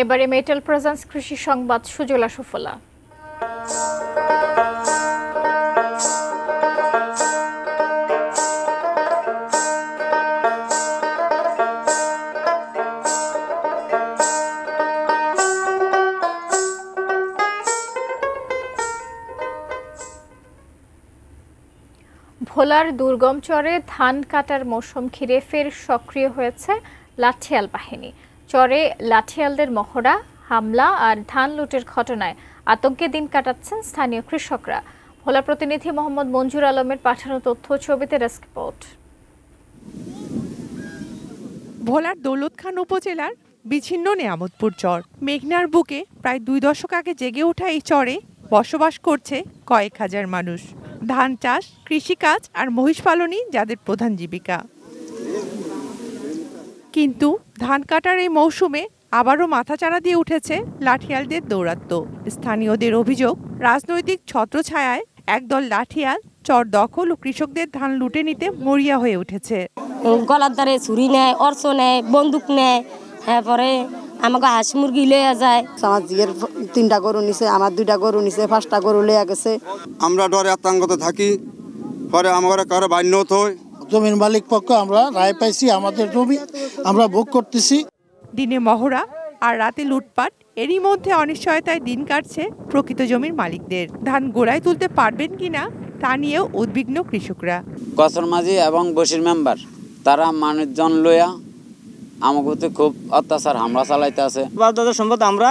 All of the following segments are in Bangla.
এবারে মেটাল প্রেজেন্স কৃষি সংবাদ সুজলা সুফলা। ভোলার দুর্গম চরে ধান কাটার মৌসুম ঘিরে ফের সক্রিয় হয়েছে লাঠিয়াল বাহিনী। চরে লাঠিয়ালদের মহড়া, হামলা আর ধান লুটের ঘটনায় আতঙ্কে দিন কাটাচ্ছেন স্থানীয় কৃষকরা। ভোলা প্রতিনিধি মোহাম্মদ মঞ্জুর আলমের পাঠানো তথ্য ছবিতে ডেস্ক রিপোর্ট। ভোলার দৌলতখান উপজেলার বিচ্ছিন্ন নেয়ামতপুর চর। মেঘনার বুকে প্রায় 2 দশক আগে জেগে ওঠা এই চরে বসবাস করছে কয়েক হাজার মানুষ। ধান চাষ, কৃষিকাজ আর মহিষ পালনই যাদের প্রধান জীবিকা। কিন্তু ধান কাটার এই মৌসুমে আবারও মাথাচাড়া দিয়ে উঠেছে লাঠিয়ালদের দৌরাত্ম্য। স্থানীয়দের অভিযোগ, রাজনৈতিক ছত্রছায়ায় একদল লাঠিয়াল চর দখল ও কৃষকদের ধান লুটে নিতে মরিয়া হয়ে উঠেছে। গলার দ্বারে ছুরি নেয়, অর্থ নেয়, বন্দুক নেয়, পরে আমাকে হাঁস মুরগি লইয়া যায়। আমার জিয়ের 3টা গরু নিছে, আমার 2টা গরু নিছে, 5টা গরু লইয়া গেছে। আমরা ডরে আতঙ্কতে থাকি, পরে আমার কারো বান্য হয়। জমির মালিক পক্ষ আমরা রায় পাইছি, আমাদের জমি আমরা ভোগ করতেছি। দিনে মহড়া আর রাতে লুটপাট, এরই মধ্যে অনিশ্চয়তায় দিন কাটছে প্রকৃত জমির মালিকদের। ধান গোড়ায় তুলতে পারবেন কিনা তা নিয়েও উদ্বিগ্ন কৃষকরা। কসর মাঝি এবং বসির মেম্বার তারা মানুষজন লইয়া আমাকে খুব অত্যাচার হামলা চালাইতে আছে। সম্ভবত আমরা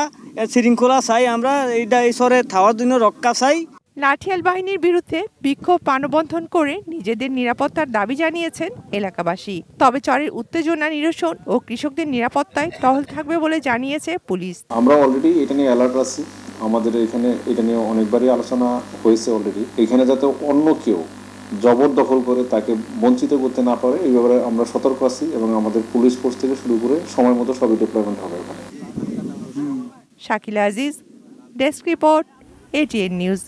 শৃঙ্খলা চাই, আমরা এইটা ঈশ্বরে থাওয়ার জন্য রক্ষা চাই। লাঠিয়াল বাহিনীর বিরুদ্ধে বিক্ষোভ মানববন্ধন করে নিজেদের নিরাপত্তার দাবি জানিয়েছেন এলাকাবাসী। তবে চরের উত্তেজনা নিরসন ও কৃষকদের নিরাপত্তায় টহল থাকবে বলে জানিয়েছে পুলিশ। আমরা অলরেডি এটা নিয়ে অ্যালার্ট আছি। আমাদের এখানে এটা নিয়ে অনেকবারই আলোচনা হয়েছে অলরেডি। এখানে যাতে অন্য কেউ জবরদখল করে তাকে বঞ্চিত করতে না পারে এই ব্যাপারে আমরা সতর্ক আছি এবং আমাদের পুলিশ ফোর্স থেকে শুরু করে সময় মতো সবই ডিপ্লয়মেন্ট হবে এখানে। Shakila Aziz, desk report, ATN news.